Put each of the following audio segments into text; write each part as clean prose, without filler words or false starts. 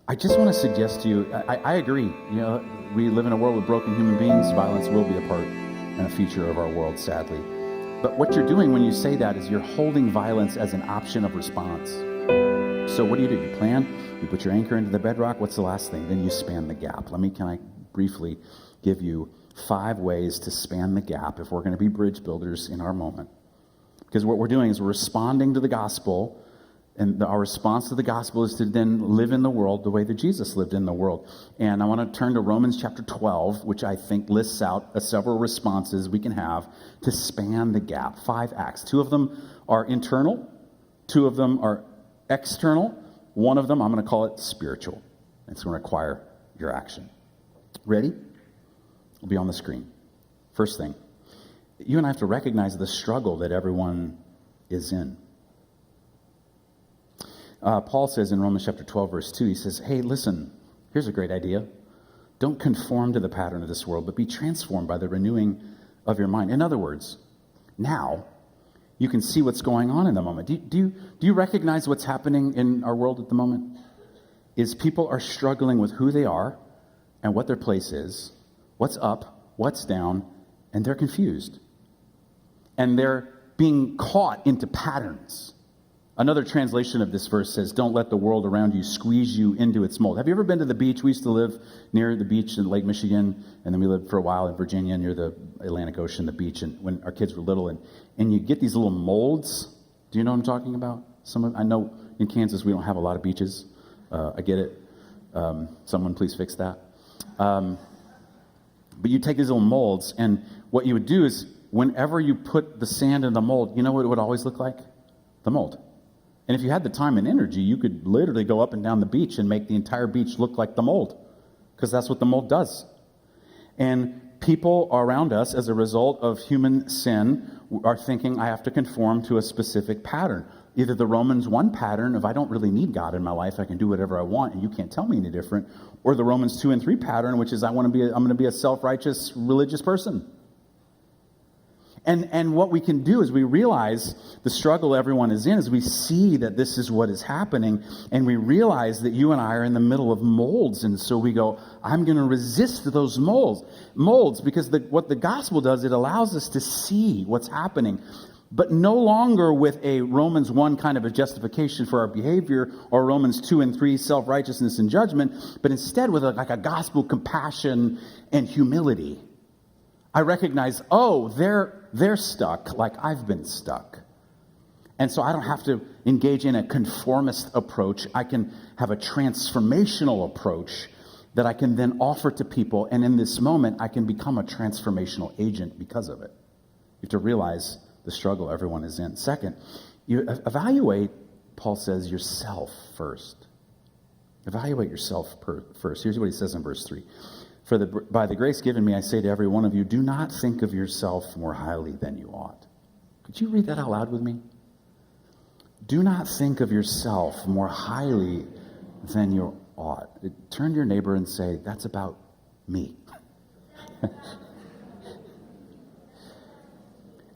I just want to suggest to you, I agree. You know, we live in a world with broken human beings. Violence will be a part and a feature of our world, sadly. But what you're doing when you say that is you're holding violence as an option of response. So what do? You plan, you put your anchor into the bedrock. What's the last thing? Then you span the gap. Can I briefly give you 5 ways to span the gap if we're going to be bridge builders in our moment? Because what we're doing is we're responding to the gospel, and our response to the gospel is to then live in the world the way that Jesus lived in the world. And I want to turn to Romans chapter 12, which I think lists out several responses we can have to span the gap. 5 acts. 2 of them are internal. 2 of them are external. 1 of them, I'm going to call it spiritual. It's going to require your action. Ready? It'll be on the screen. First thing, you and I have to recognize the struggle that everyone is in. Paul says in Romans chapter 12, verse 2, he says, hey, listen, here's a great idea. Don't conform to the pattern of this world, but be transformed by the renewing of your mind. In other words, now you can see what's going on in the moment. Do you recognize what's happening in our world at the moment? Is people are struggling with who they are and what their place is, what's up, what's down, and they're confused. And they're being caught into patterns. Another translation of this verse says, don't let the world around you squeeze you into its mold. Have you ever been to the beach? We used to live near the beach in Lake Michigan, and then we lived for a while in Virginia near the Atlantic Ocean, the beach, and when our kids were little, and you get these little molds. Do you know what I'm talking about? I know in Kansas we don't have a lot of beaches. I get it. Someone please fix that. But you take these little molds, and what you would do is whenever you put the sand in the mold, you know what it would always look like? The mold. And if you had the time and energy, you could literally go up and down the beach and make the entire beach look like the mold, because that's what the mold does. And people around us, as a result of human sin, are thinking, I have to conform to a specific pattern. Either the Romans 1 pattern of I don't really need God in my life, I can do whatever I want, and you can't tell me any different, or the Romans 2 and 3 pattern, which is I'm going to be a self-righteous religious person. And what we can do is we realize the struggle everyone is in, is we see that this is what is happening, and we realize that you and I are in the middle of molds, and so we go, I'm going to resist those molds, because what the gospel does, it allows us to see what's happening, but no longer with a Romans 1 kind of a justification for our behavior, or Romans 2 and 3 self-righteousness and judgment, but instead with like a gospel compassion and humility. I recognize, they're stuck like I've been stuck. And so I don't have to engage in a conformist approach. I can have a transformational approach that I can then offer to people. And in this moment, I can become a transformational agent because of it. You have to realize the struggle everyone is in. Second, you evaluate, Paul says, yourself first. Evaluate yourself first. Here's what he says in verse 3. By the grace given me, I say to every one of you, do not think of yourself more highly than you ought. Could you read that out loud with me? Do not think of yourself more highly than you ought. Turn to your neighbor and say, that's about me.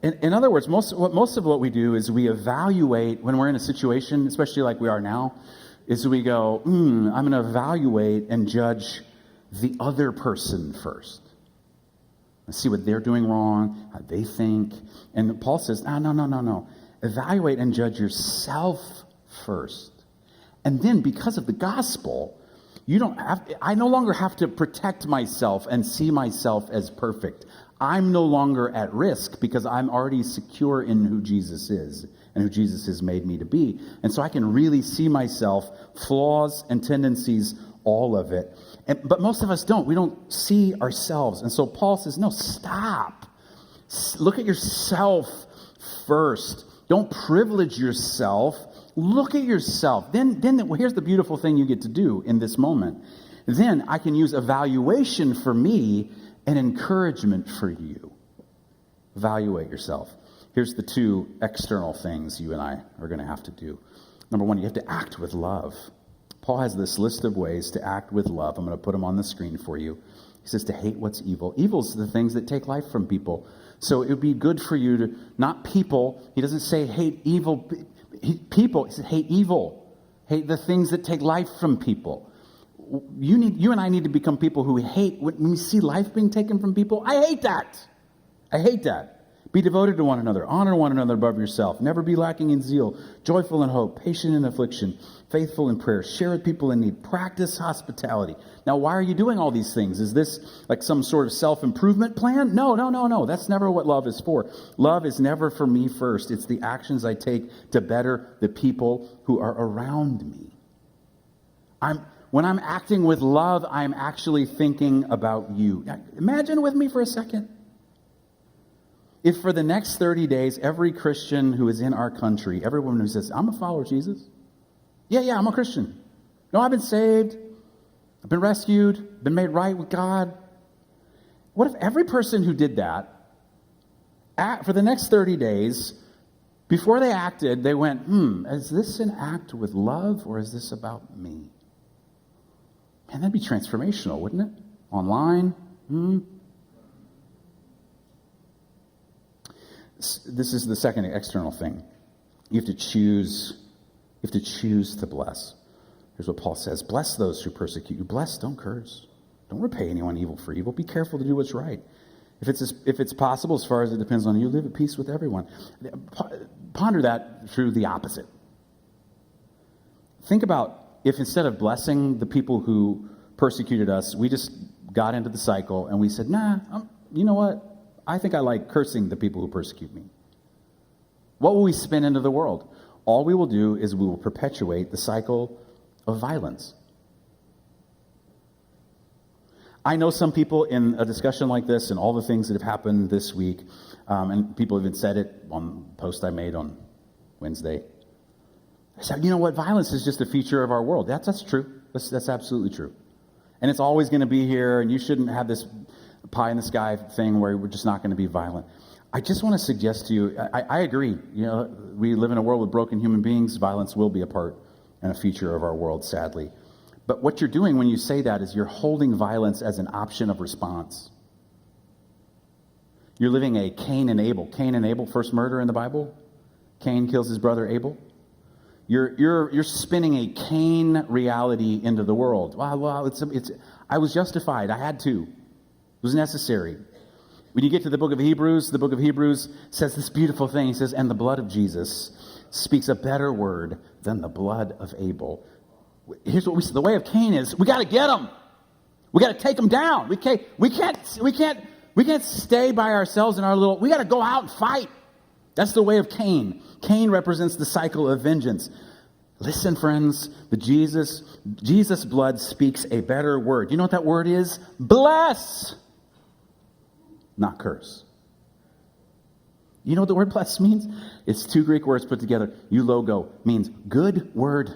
In other words, most of what we do is we evaluate when we're in a situation, especially like we are now, is we go, I'm going to evaluate and judge the other person first. Let's see what they're doing wrong, how they think. And Paul says, no. Evaluate and judge yourself first. And then because of the gospel, I no longer have to protect myself and see myself as perfect. I'm no longer at risk because I'm already secure in who Jesus is and who Jesus has made me to be. And so I can really see myself, flaws and tendencies, all of it. But most of us don't. We don't see ourselves. And so Paul says, no, stop. Look at yourself first. Don't privilege yourself. Look at yourself. Then here's the beautiful thing you get to do in this moment. Then I can use evaluation for me and encouragement for you. Evaluate yourself. Here's the 2 external things you and I are going to have to do. Number 1, you have to act with love. Paul has this list of ways to act with love. I'm going to put them on the screen for you. He says to hate what's evil. Evil's the things that take life from people. So it would be good for you to, not people. He doesn't say hate evil people. He says hate evil. Hate the things that take life from people. you and I need to become people who hate, when we see life being taken from people, I hate that. I hate that. Be devoted to one another. Honor one another above yourself. Never be lacking in zeal. Joyful in hope. Patient in affliction. Faithful in prayer. Share with people in need. Practice hospitality. Now, why are you doing all these things? Is this like some sort of self-improvement plan? No. That's never what love is for. Love is never for me first. It's the actions I take to better the people who are around me. When I'm acting with love, I'm actually thinking about you. Now, imagine with me for a second. If for the next 30 days, every Christian who is in our country, everyone who says, I'm a follower of Jesus. Yeah, I'm a Christian. No, I've been saved. I've been rescued. Been made right with God. What if every person who did that, for the next 30 days, before they acted, they went, is this an act with love or is this about me? Man, that'd be transformational, wouldn't it? Online. This is the second external thing. You have to choose to bless. Here's what Paul says. Bless those who persecute you. Bless, don't curse. Don't repay anyone evil for evil. Be careful to do what's right. If it's possible, as far as it depends on you, live at peace with everyone. Ponder that through the opposite. Think about if instead of blessing the people who persecuted us, we just got into the cycle and we said, you know what? I think I like cursing the people who persecute me. What will we spin into the world? All we will do is we will perpetuate the cycle of violence. I know some people in a discussion like this and all the things that have happened this week, and people have even said it on a post I made on Wednesday. I said, you know what? Violence is just a feature of our world. That's true. That's absolutely true. And it's always going to be here, and you shouldn't have this pie in the sky thing where we're just not going to be violent. I just want to suggest to you, I agree. We live in a world with broken human beings. Violence will be a part and a feature of our world, sadly. But what you're doing when you say that is you're holding violence as an option of response. You're living a Cain and Abel. Cain and Abel, first murder in the Bible. Cain kills his brother Abel. You're spinning a Cain reality into the world. Well, I was justified. I had to. It was necessary. When you get to the book of Hebrews says this beautiful thing. He says, and the blood of Jesus speaks a better word than the blood of Abel. Here's what we say. The way of Cain is, we got to get him. We got to take him down. We can't stay by ourselves in our little, we got to go out and fight. That's the way of Cain. Cain represents the cycle of vengeance. Listen, friends, the Jesus blood speaks a better word. You know what that word is? Bless, not curse. You know what the word bless means? It's two Greek words put together. Eulogo means good word.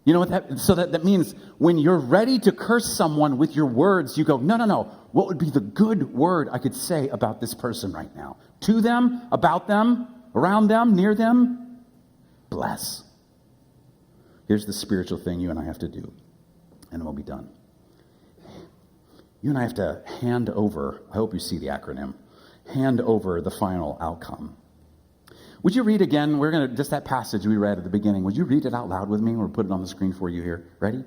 You know what that means? When you're ready to curse someone with your words, you go, no. What would be the good word I could say about this person right now? To them, about them, around them, near them? Bless. Here's the spiritual thing you and I have to do, and we'll be done. You and I have to hand over, I hope you see the acronym, hand over the final outcome. Would you read again? Just that passage we read at the beginning. Would you read it out loud with me? We'll put it on the screen for you here. Ready? I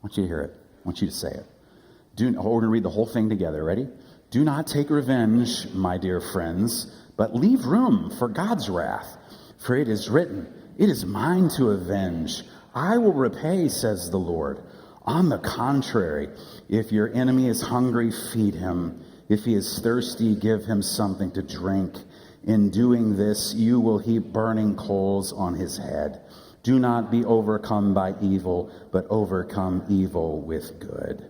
want you to hear it. I want you to say it. We're going to read the whole thing together. Ready? Do not take revenge, my dear friends, but leave room for God's wrath. For it is written, it is mine to avenge. I will repay, says the Lord. On the contrary, if your enemy is hungry, feed him. If he is thirsty, give him something to drink. In doing this, you will heap burning coals on his head. Do not be overcome by evil, but overcome evil with good.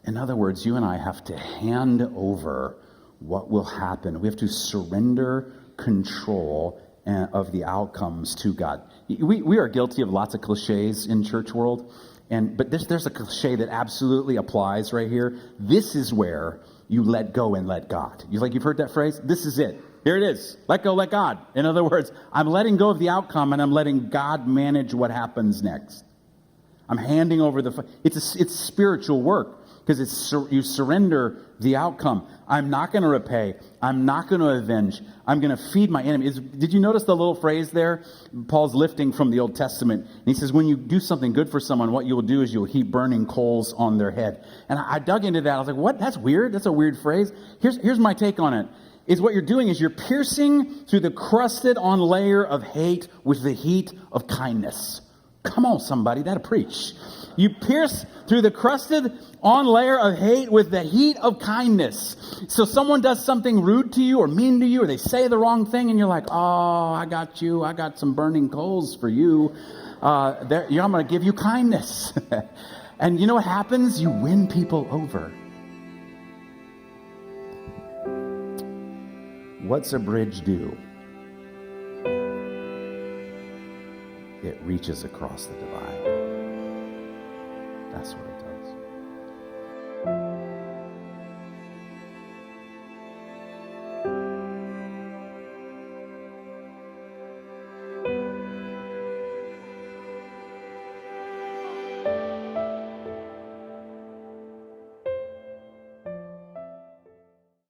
In other words, you and I have to hand over what will happen. We have to surrender control of the outcomes to God. We are guilty of lots of cliches in church world, but there's a cliche that absolutely applies right here. This is where you let go and let God. You've heard that phrase? This is it. Here it is. Let go, let God. In other words, I'm letting go of the outcome and I'm letting God manage what happens next. I'm handing over it's spiritual work. Because you surrender the outcome. I'm not going to repay. I'm not going to avenge. I'm going to feed my enemies. Did you notice the little phrase there? Paul's lifting from the Old Testament. And he says, when you do something good for someone, what you will do is you'll heap burning coals on their head. And I dug into that. I was like, what? That's weird. That's a weird phrase. Here's my take on it. Is what you're doing is you're piercing through the crusted on layer of hate with the heat of kindness. Come on, somebody. That'll preach. You pierce through the crusted on layer of hate with the heat of kindness. So someone does something rude to you or mean to you, or they say the wrong thing, and you're like, oh, I got you. I got some burning coals for you. I'm going to give you kindness. And you know what happens? You win people over. What's a bridge do? It reaches across the divide. That's what it does.